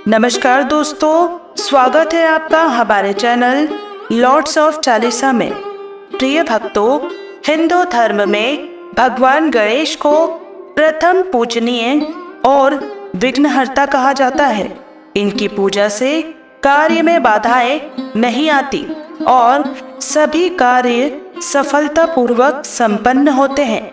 नमस्कार दोस्तों, स्वागत है आपका हमारे चैनल लॉर्ड्स ऑफ चालीसा में। प्रिय भक्तों, हिंदू धर्म में भगवान गणेश को प्रथम पूजनीय और विघ्नहर्ता कहा जाता है। इनकी पूजा से कार्य में बाधाएं नहीं आती और सभी कार्य सफलतापूर्वक संपन्न होते हैं।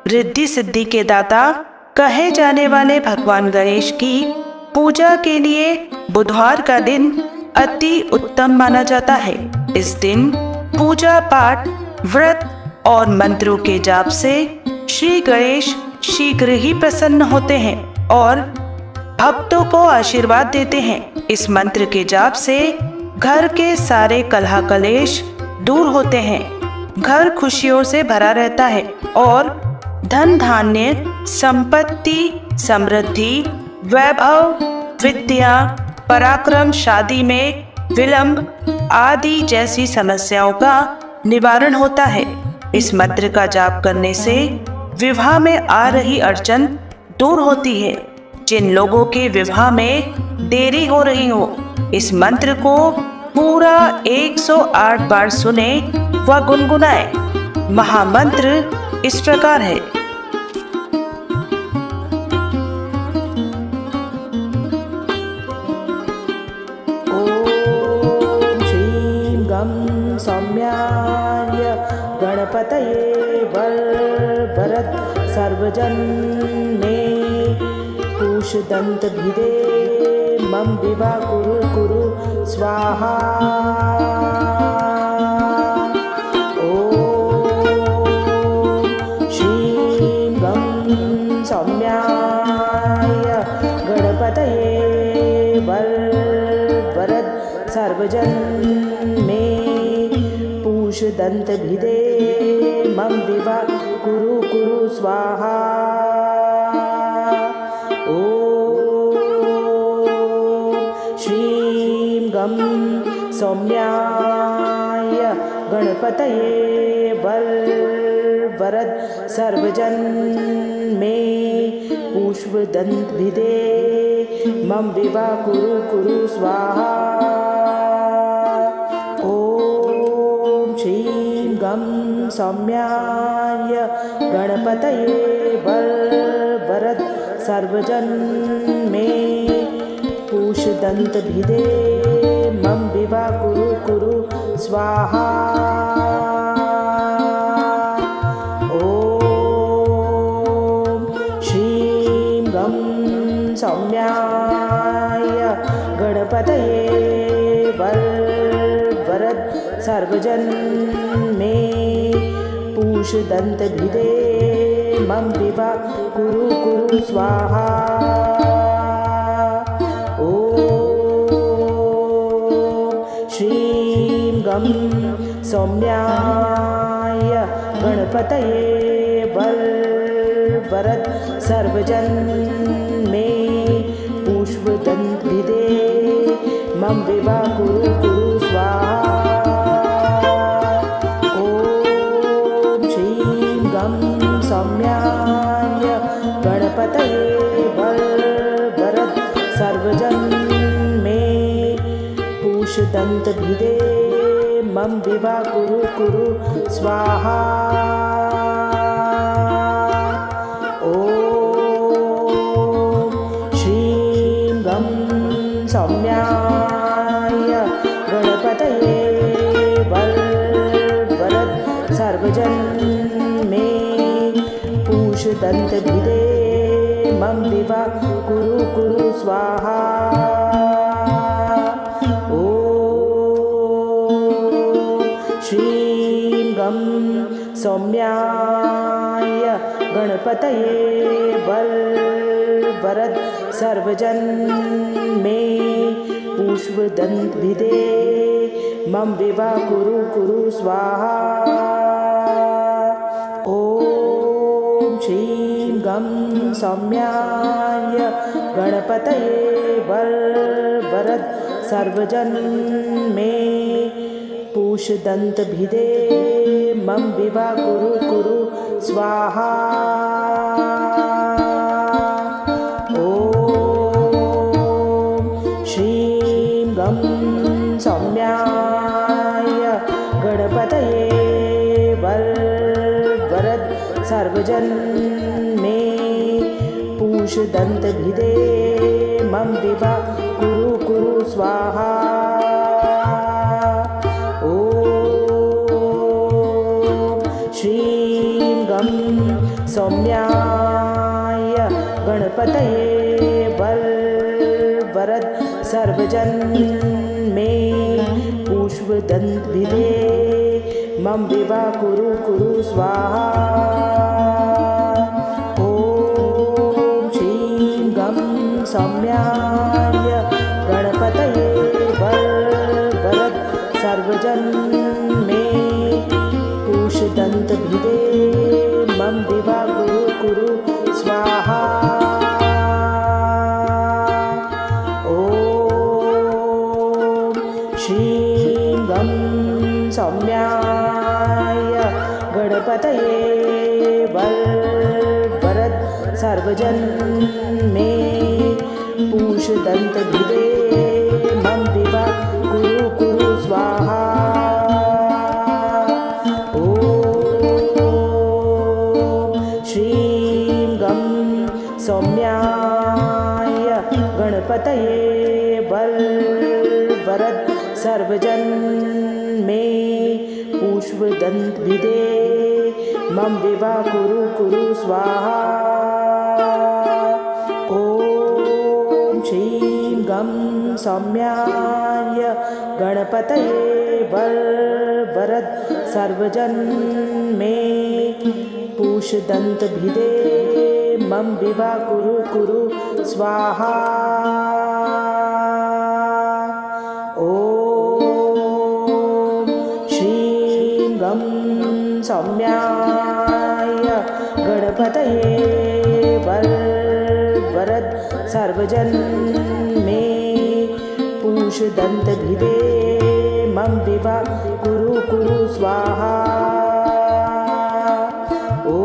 रिद्धि सिद्धि के दाता कहे जाने वाले भगवान गणेश की पूजा के लिए बुधवार का दिन अति उत्तम माना जाता है। इस दिन पूजा पाठ, व्रत और मंत्रों के जाप से श्री गणेश शीघ्र ही प्रसन्न होते हैं और भक्तों को आशीर्वाद देते हैं। इस मंत्र के जाप से घर के सारे कलह कलेश दूर होते हैं, घर खुशियों से भरा रहता है और धन धान्य, संपत्ति, समृद्धि, वैभव, विद्या, पराक्रम, शादी में विलंब आदि जैसी समस्याओं का निवारण होता है। इस मंत्र का जाप करने से विवाह में आ रही अड़चन दूर होती है। जिन लोगों के विवाह में देरी हो रही हो, इस मंत्र को पूरा 108 बार सुने व गुनगुनाए। महामंत्र इस प्रकार है। सौम्याय गणपतये वरद सर्वजन मे पूषदंत भिदे मम विवा कुरु कुरु स्वाहा। ओम श्रीं गं सौम्याय गणपतये वरद सर्वजन दंत भिदे मम विवा कुरु कुरु स्वाहा। ओम श्रीं गं सौम्याय गणपतये वरद सर्वजन मे पुष्पदंत भिदे मम विवा कुरु कुरु स्वाहा। श्रीं गं सौम्याय गणपतये वरद सर्वजन मे पूषदंत भिदे मम विवा कुरु कुरु स्वाहा। ओम श्रीं गं सौम्याय गणपतये वरद सर्वजन मे पूषदंत भिदे मम विवा कुरु कुरु स्वाहा। ओम श्रीं गं सौम्याय गणपतये वरद सर्वजन मे पुष्पदंत भिदे मम विवा कुरु कुरु स्वाहा। सौम्याय गणपतये वरद सर्वजन मे पूषदंत भिदे मम विवा कुरु कुरु स्वाहा। ओम श्रीं गं सौम्याय गणपतये वरद सर्वजन दंत भिदे मम विवा कुरु कुरु स्वाहा। ओम श्रीं गं सौम्याय गणपतये वरद सर्वजन मे पुष्पदंत भिदे मम विवा कुरु कुरु स्वाहा। श्रीं गं सौम्याय गणपतये वरद सर्वजन मे पूषदंत भिदे मम विवा कुरु कुरु स्वाहा। ओम सर्वजन मे पूषदन्तभिदे मम विवा कुरु कुरु स्वाहा। श्रीं गं सौम्याय गणपतये वरद सर्वजन मे पुष्पदन्तभिदे मम विवा कुरु कुरु स्वाहा। ॐ श्रीं गं सौम्याय गणपतये वरद सर्वजन मे पूषदन्तभिदे मम विवा कुरु कुरु स्वाहा। ॐ श्रीं गं सौम्याय गणपतये वरद सर्वजन मे पूषदन्तभिदे मम विवा कुरु कुरु स्वाहा। श्रीं गं सौम्याय गणपतये वरद सर्वजन मे पुष्पदन्तभिदे मम विवा कुरु कुरु स्वाहा। ॐ श्रीं गं सौम्याय गणपतये वरद सर्वजन मे पूषदन्तभिदे मम विवा कुरु कुरु स्वाहा। ॐ श्रीं गं सौम्याय गणपतये वरद सर्वजन मे पूषदन्तभिदे मम विवा कुरु कुरु स्वाहा। ॐ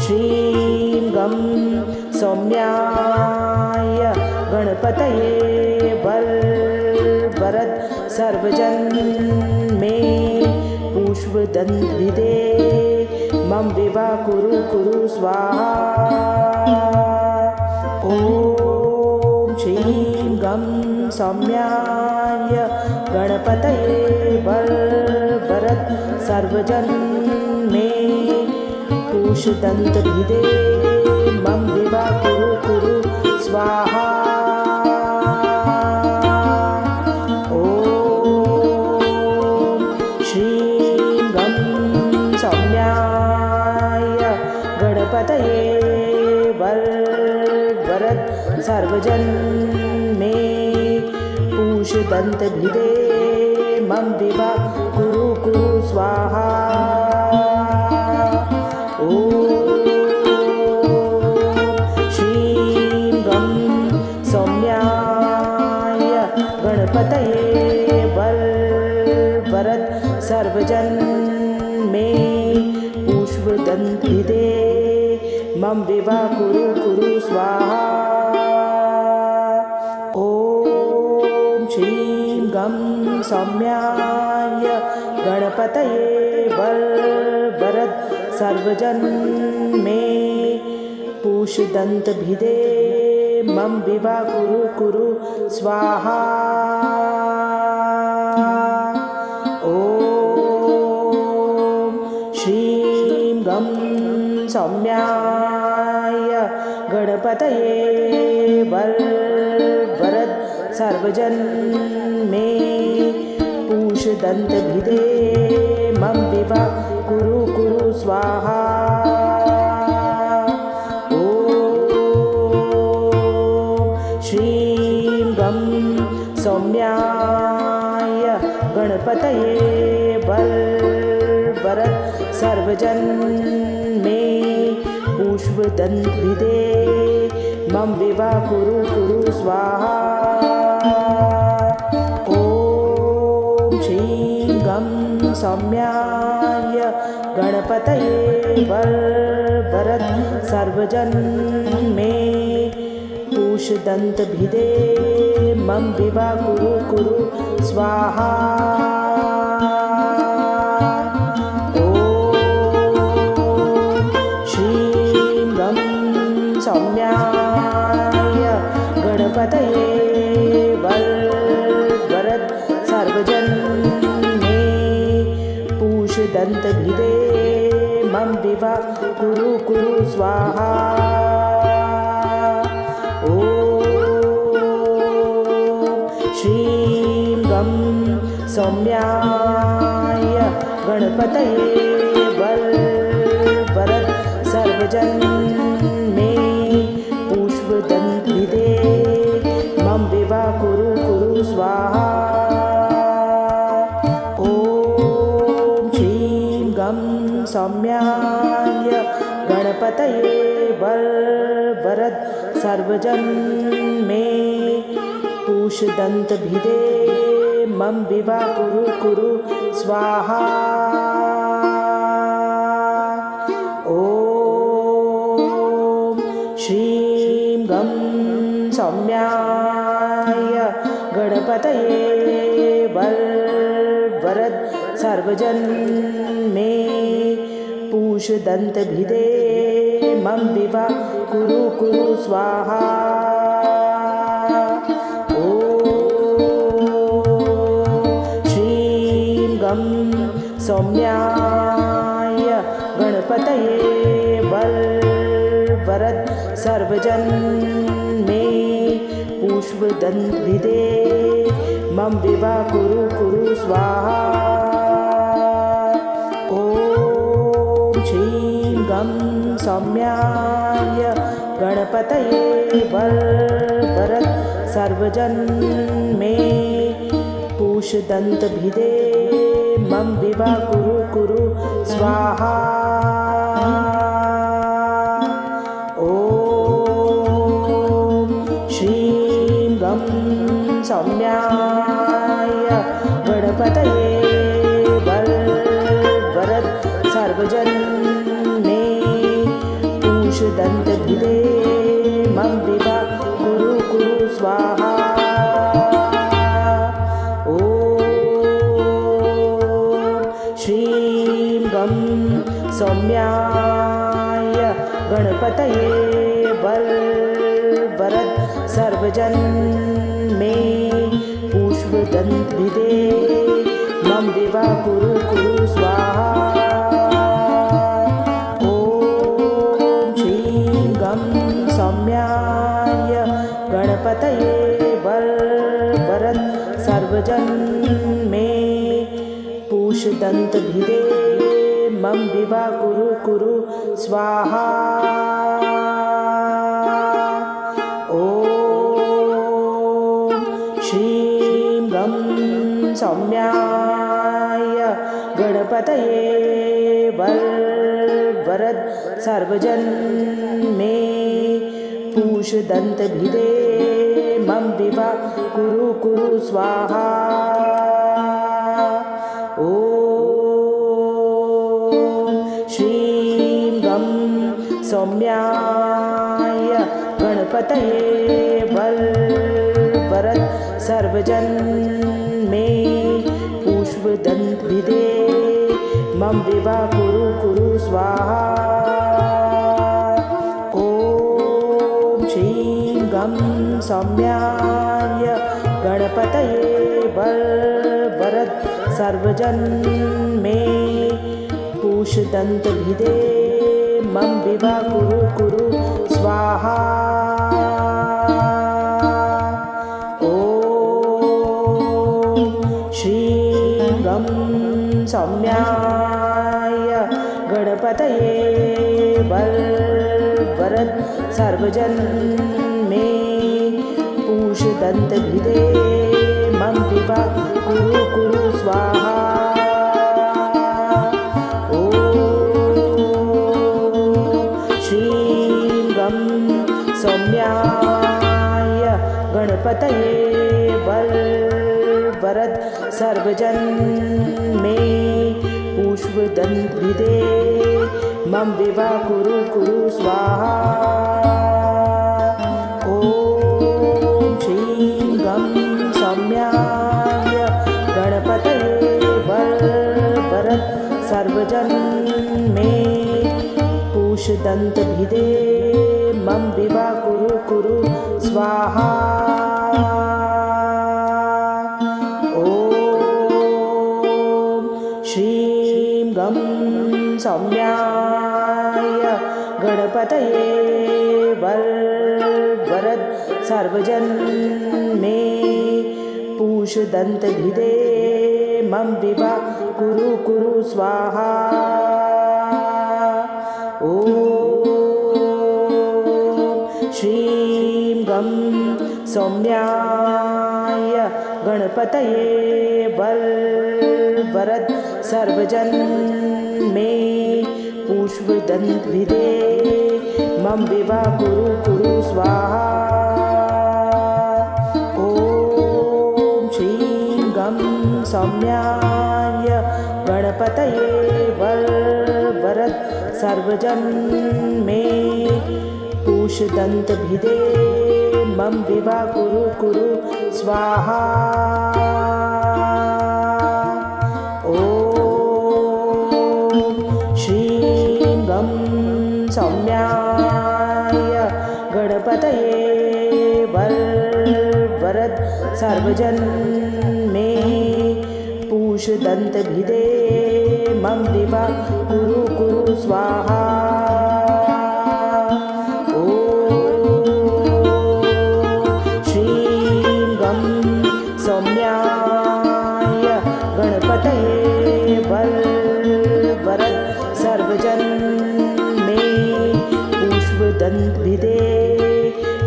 श्रीं गं सौम्याय गणपतये वरद सर्वजन मे पुष्पदन्तभिदे मम विवा कुरु कुरु स्वाहा। ॐ श्रीं गं सौम्याय गणपतये वरद सर्वजन मे पूषदन्तभिदे मम विवा कुरु कुरु स्वाहा। ॐ श्रीं गं सौम्याय गणपतये वरद सर्वजन मे पूषदन्तभिदे मम विवा कुरु कुरु स्वाहा। ॐ श्रीं गं सौम्याय गणपतये वरद सर्वजन मे पुष्पदन्तभिदे मम विवा कुरु कुरु स्वाहा। ॐ श्रीं गं सौम्याय गणपतये वरद सर्वजन मे पूषदन्तभिदे मम विवा कुरु कुरु स्वाहा। ॐ श्रीं गं सौम्याय गणपतये वरद सर्वजन मे पूषदन्तभिदे मम विवा कुरु कुरु स्वाहा। ॐ श्रीं गं सौम्याय गणपतये वरद सर्वजन मे पुष्पदन्तभिदे मम विवा कुरु कुरु स्वाहा। ॐ श्रीं गं सौम्याय गणपतये वरद सर्वजन मे पूषदन्तभिदे मम विवा कुरु कुरु स्वाहा। ॐ पूषदन्तभिदे मम विवा कुरु कुरु स्वाहा। ॐ श्रीं गं सौम्याय गणपतये वरद सर्वजन मे पुष्पदन्तभिदे मम विवा कुरु कुरु स्वाहा। ॐ श्रीं गं सौम्याय गणपतये वरद सर्वजन मे पूषदन्तभिदे मम विवा कुरु कुरु स्वाहा। ॐ श्रीं गं सौम्याय गणपतये वरद सर्वजन मे पूषदन्तभिदे मम विवा कुरु कुरु स्वाहा। ॐ श्रीं गं सौम्याय गणपतये वरद सर्वजन मे पुष्पदन्तभिदे मम विवा कुरु कुरु स्वाहा। ॐ श्रीं गं सौम्याय गणपतये वरद सर्वजन मे पूषदन्तभिदे मम विवा कुरु कुरु स्वाहा। ॐ श्रीं गं सौम्याय गणपतये वरद सर्वजन मे पूषदन्तभिदे मम विवा कुरु कुरु स्वाहा। ॐ श्रीं गं सौम्याय गणपतये वरद सर्वजन मे पुष्पदन्तभिदे मम विवा कुरु कुरु स्वाहा। ॐ श्रीं गं सौम्याय गणपतये वरद सर्वजन मे पूषदन्तभिदे मम विवा कुरु कुरु स्वाहा। ॐ श्रीं गं सौम्याय गणपतये वरद सर्वजन मे पूषदन्तभिदे मम विवा कुरु कुरु स्वाहा। ॐ श्रीं गं सौम्याय गणपतये वरद सर्वजन मे पुष्पदन्तभिदे मम विवा कुरु कुरु स्वाहा। ॐ श्रीं गं सौम्याय गणपतये वरद सर्वजन मे पूषदन्तभिदे मम विवा कुरु कुरु स्वाहा। ॐ श्रीं गं सौम्याय गणपतये वरद सर्वजन मे पूषदन्तभिदे मम विवा कुरु कुरु स्वाहा। ॐ श्रीं गं सौम्याय गणपतये वरद सर्वजन मे पुष्पदन्तभिदे मम विवा कुरु कुरु स्वाहा। ॐ श्रीं गं सौम्याय गणपतये वरद सर्वजन मे पूषदन्तभिदे मम विवा कुरु कुरु स्वाहा। ॐ श्रीं गं सौम्याय गणपतये वरद सर्वजन मे पूषदन्तभिदे मम विवा कुरु कुरु स्वाहा। ॐ श्रीं गं सौम्याय गणपतये वरद सर्वजन मे पुष्पदन्तभिदे मम विवा कुरु कुरु स्वाहा। ॐ श्रीं गं सौम्याय गणपतये वरद सर्वजन मे पूषदन्तभिदे मम विवा कुरु कुरु स्वाहा। ॐ श्रीं गं सौम्याय गणपतये वरद सर्वजन मे पूषदन्तभिदे मम विवा कुरु कुरु स्वाहा। ॐ श्रीं गं सौम्याय गणपतये वरद सर्वजन मे पुष्पदन्तभिदे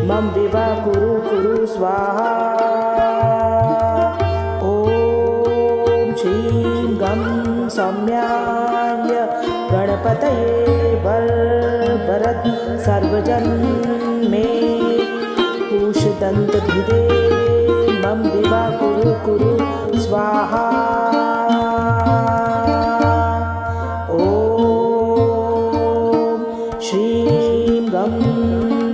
मम विवा कुरु कुरु स्वाहा। ॐ श्रीं गं सौम्याय गणपतये वरद सर्वजन मे पूषदन्तभिदे मम विवा कुरु कुरु स्वाहा। ॐ श्रीं गं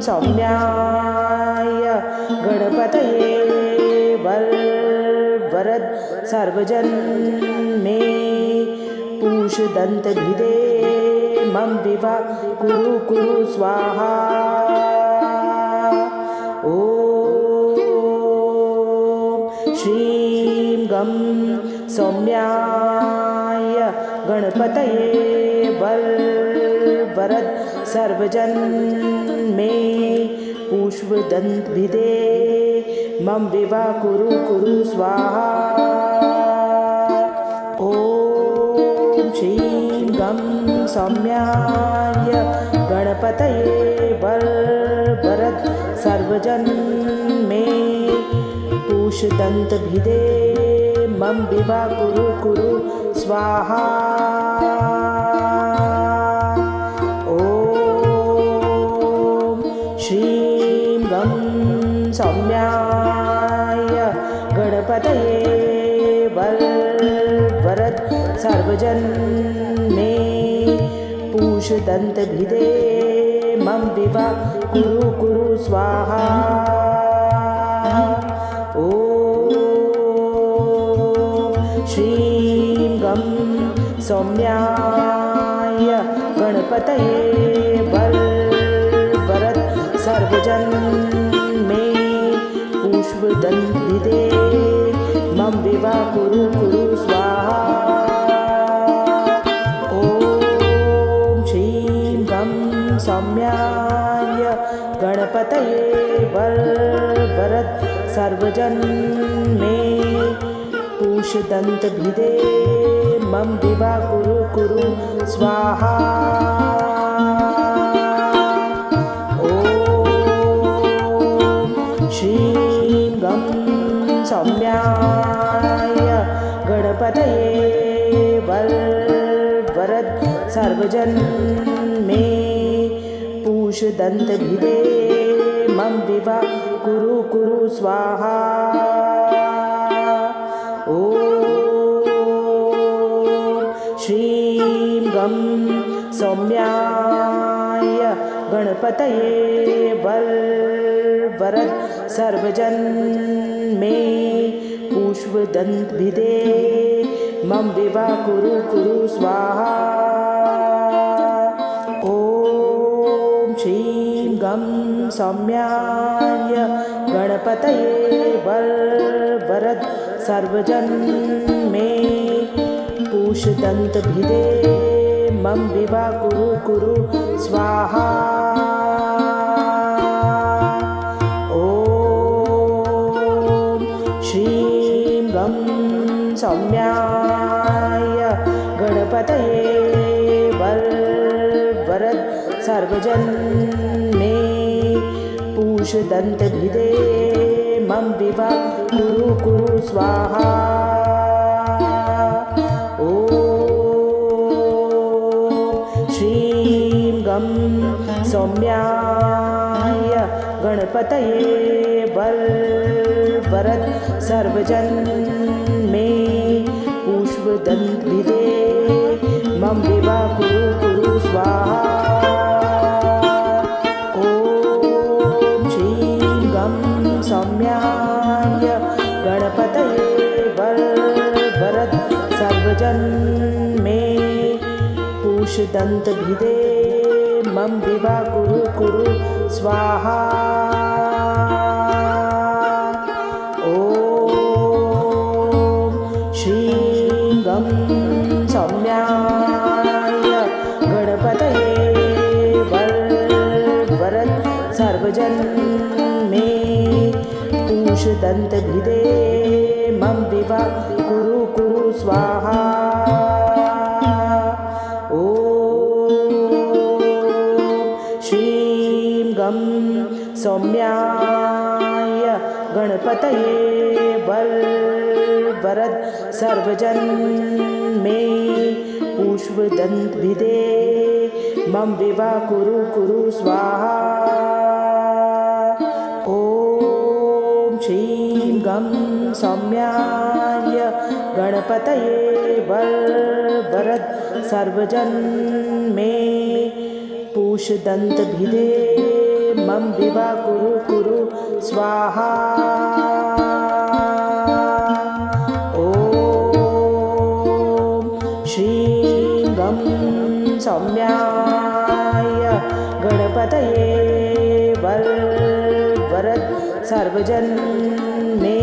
सौम्याय गणपतये वरद सर्वजन मे पूषदन्तभिदे मम विवा कुरु कुरु स्वाहा। ॐ श्रीं गं सौम्याय गणपतये वरद सर्वजन मे पुष्पदन्तभिदे मम विवा कुरु कुरु स्वाहा। ॐ श्रीं गं सौम्याय गणपतये वरद सर्वजन मे पूषदन्तभिदे मम विवा कुरु कुरु स्वाहा। ॐ श्रीं गं सौम्याय गणपतये वरद सर्वजन मे पूषदन्तभिदे मम विवा कुरु कुरु स्वाहा। ॐ श्रीं गं सौम्याय गणपतये वरद सर्वजन मे पुष्पदन्तभिदे मम विवा कुरु कुरु स्वाहा। ॐ श्रीं गं सौम्याय गणपतये वरद सर्वजन मे पूषदन्तभिदे मम विवा कुरु कुरु स्वाहा। ॐ श्रीं गं सौम्याय गणपतये वरद सर्वजन मे पूषदन्तभिदे मम विवा कुरु कुरु स्वाहा। ॐ श्रीं गं सौम्याय गणपतये वरद सर्वजन मे पुष्पदन्तभिदे मम विवा कुरु कुरु स्वाहा। ॐ श्रीं गं सौम्याय गणपतये वरद सर्वजन मे पूषदन्तभिदे मम विवा कुरु कुरु स्वाहा। ॐ श्रीं गं सौम्याय गणपतये वरद सर्वजन्मे पूषदन्तभिदे मम विवा कुरु कुरु स्वाहा। ॐ श्रीं गं सौम्याय गणपतये वरद सर्वजन्मे पूषदन्तभिदे मम विवा कुरु कुरु स्वाहा। सौम्याय गणपतये वरद सर्वजन्मे पूषदन्तभिदे मम विवा कुरु कुरु स्वाहा। ॐ श्रीं गं सौम्याय गणपतये वरद सर्वजन्मे पूषदन्तभिदे मम विवा कुरु कुरु स्वाहा। ॐ श्रीं गं सौम्याय गणपतये वरद सर्वजन्मे पूषदन्तभिदे मम विवा कुरु कुरु स्वाहा। ॐ श्रीं गं सौम्याय गणपतये वरद सर्वजन्मे पूषदन्तभिदे मम विवा कुरु कुरु स्वाहा। ॐ श्रीं गं सौम्याय गणपतये वरद सर्वजन्मे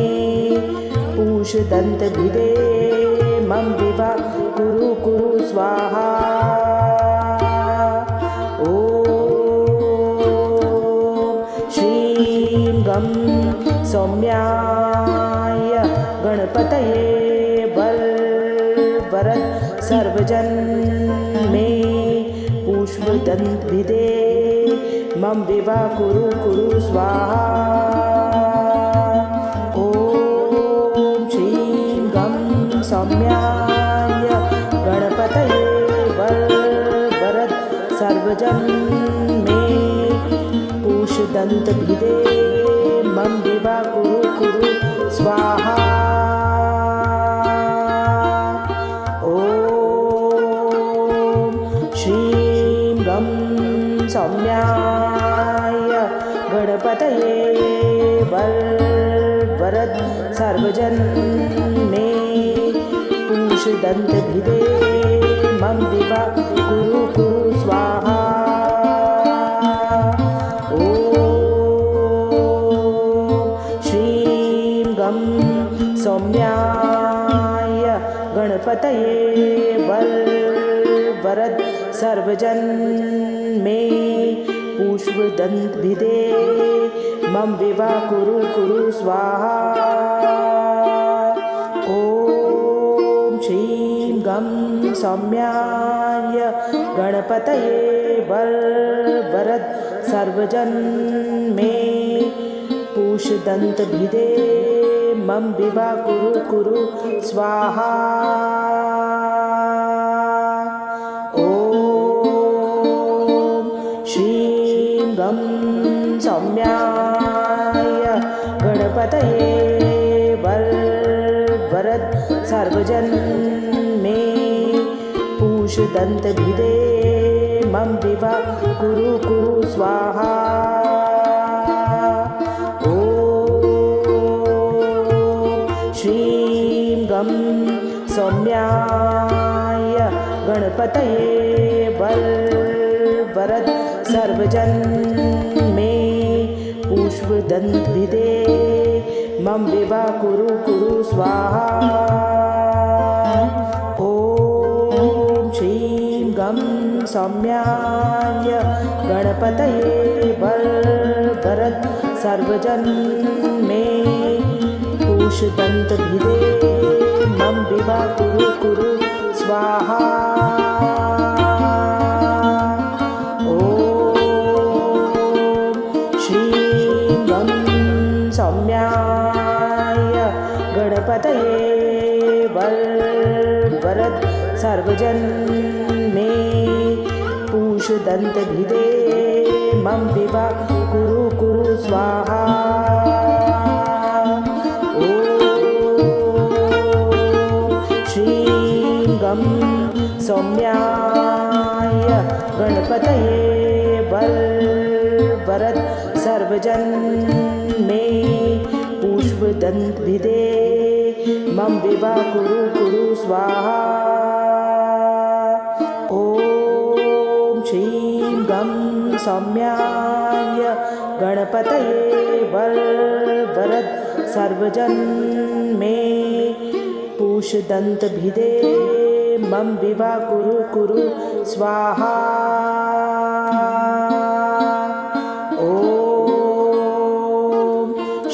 पूषदन्तभिदे मम विवा कुरु कुरु स्वाहा। ॐ श्रीं गं सौम्याय गणपतये वरद सर्वजन्मे पूषदन्तभिदे मम विवा कुरु कुरु स्वाहा। ॐ श्रीं गं सौम्याय गणपतये वरद सर्वजन्मे पूषदन्तभिदे मम विवा कुरु कुरु स्वाहा। ॐ श्रीं गं सौम्याय गणपतये वरद सर्वजन्मे पूषदन्तभिदे मम विवा कुरु कुरु स्वाहा। ॐ श्रीं गं सौम्याय गणपतये वरद सर्वजन्मे पूषदन्तभिदे मम विवा कुरु कुरु स्वाहा। ॐ श्रीं गं सौम्याय गणपतये वरद सर्वजन्मे पूषदन्तभिदे मम विवा कुरु कुरु स्वाहा। ॐ श्रीं गं सौम्याय गणपतये वरद सर्वजन्मे पूषदन्तभिदे मम विवा कुरु कुरु स्वाहा। ॐ श्रीं गं सौम्याय गणपतये वरद सर्वजन्मे पूषदन्तभिदे मम विवा कुरु कुरु स्वाहा। ॐ श्रीं गं गं सौम्याय गणपतये वरद सर्वजन्मे पूषदन्तभिदे मम विवा कुरु स्वाहा। ॐ श्रीं गं सौम्याय गणपतये वरद सर्वजन्मे पूषदन्तभिदे मम विवा कुरु स्वाहा। ॐ श्रीं गं सौम्याय गणपतये वरद सर्वजन्मे पूषदन्तभिदे मम विवा कुरु स्वाहा। ॐ श्रीं गं सौम्याय गणपतये वरद सर्वजन्मे पूषदन्तभिदे मम विवा कुरु स्वाहा। ॐ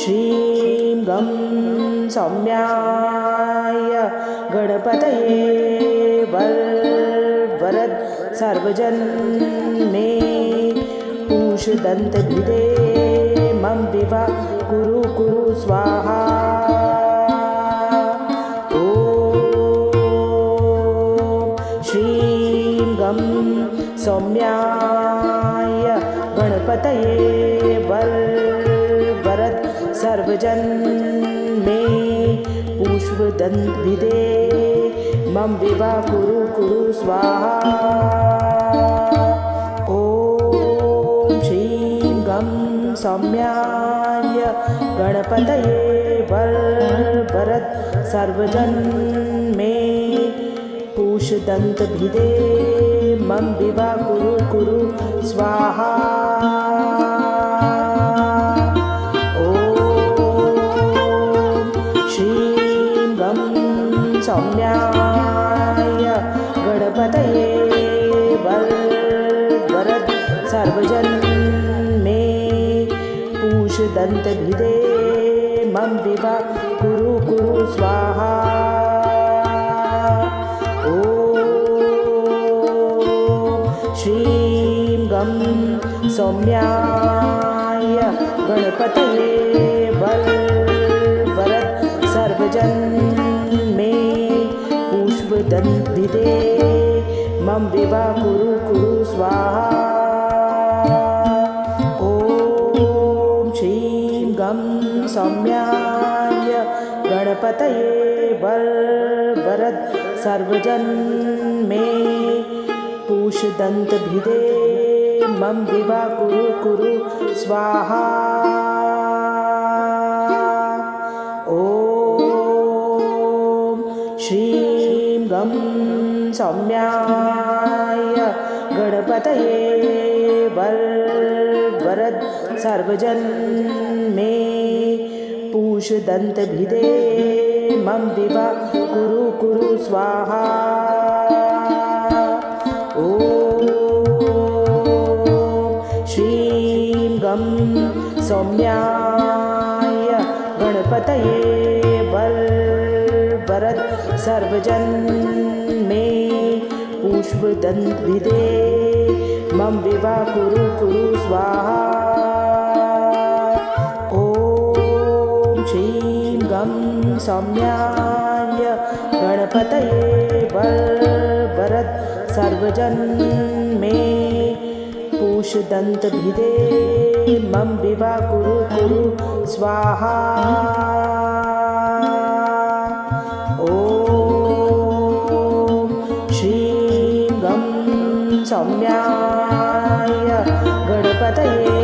श्रीं गं सौम्याय गणपतये वरद सर्वजन्मे पूषदन्तभिदे मम विवा कुरु स्वाहा। ॐ श्रीं गं सौम्याय गणपतये वरद सर्वजन्मे पूषदन्तभिदे मम विवा कुरु स्वाहा। ॐ श्रीं गं सौम्याय गणपतये वरद सर्वजन्मे पूषदन्तभिदे मम विवा कुरु स्वाहा। ॐ श्रीं गं सौम्याय गणपतये वरद सर्वजन्मे पूषदन्तभिदे मम विवा कुरु स्वाहा। ॐ श्रीं गं सौम्याय गणपतये वरद सर्वजन्मे पूषदन्तभिदे मम विवा कुरु स्वाहा। ॐ श्रीं गं सौम्याय गणपतये वरद सर्वजन्मे पूषदन्तभिदे मम विवा कुरु स्वाहा। ॐ श्रीं गं सौम्याय गणपतये वरद सर्वजन्मे पूषदन्तभिदे मम विवा कुरु स्वाहा। ॐ श्रीं गं सौम्याय गणपतये वरद सर्वजन्मे पूषदन्तभिदे मम विवा कुरु स्वाहा। ॐ श्रीं गं सौम्याय गणपतये वरद सर्वजन्मे पूषदन्तभिदे मम विवा कुरु स्वाहा। ॐ श्रीं गं सौम्याय गणपतये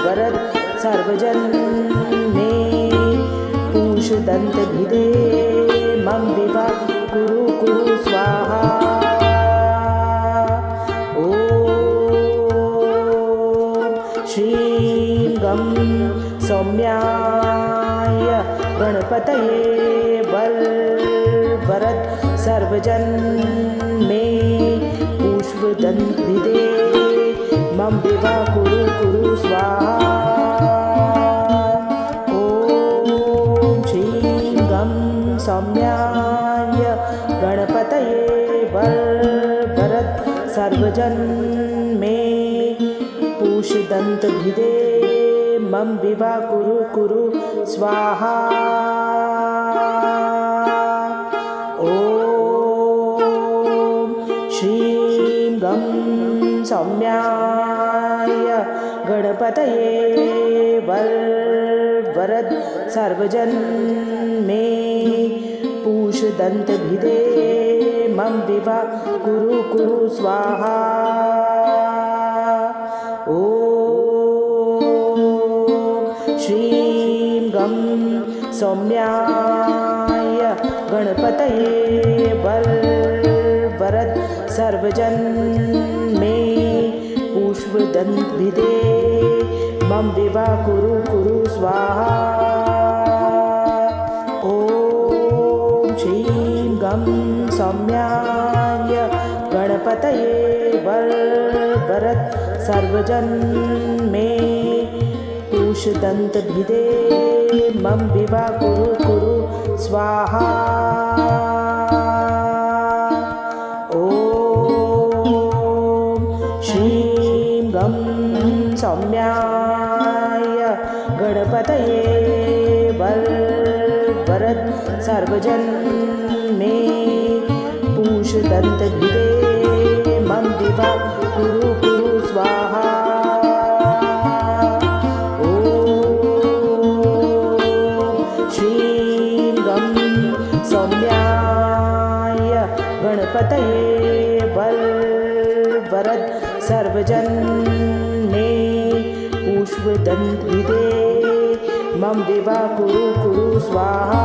वरद सर्वजन्मे पूषदन्तभिदे मम विवा कुरु स्वाहा। ॐ श्रीं गं सौम्याय गणपतये वरद सर्वजन मे पुष्पदन्तिभिदे मम विवा कुरु कुरु स्वाहा। ॐ श्रीं गं सौम्याय गणपतये वरद सर्वजन मे पुष्पदन्तिभिदे मम विवा कुरु कुरु स्वाहा। ॐ श्रीं गं सौम्याय गणपतये वरद सर्वजन मे पुष्पदन्तिभिदे मम विवा कुरु कुरु स्वाहा। ॐ श्रीं गं सौम्याय गणपतये वरद सर्वजन मे पुष्पदन्तिभिदे मम विवा कुरु कुरु स्वाहा। ॐ श्रीं गं सौम्याय गणपतये वरद सर्वजन मे पुष्पदन्तिभिदे मम विवा कुरु कुरु स्वाहा। ॐ श्रीं गं सौम्याय गणपतये वरद सर्वजन मे पुष्पदन्तिभिदे मम विवा कुरु कुरु स्वाहा। ॐ श्रीं गं सौम्याय गणपतये वरद सर्वजन मे पुष्पदन्तिभिदे मम विवा कुरु कुरु स्वाहा।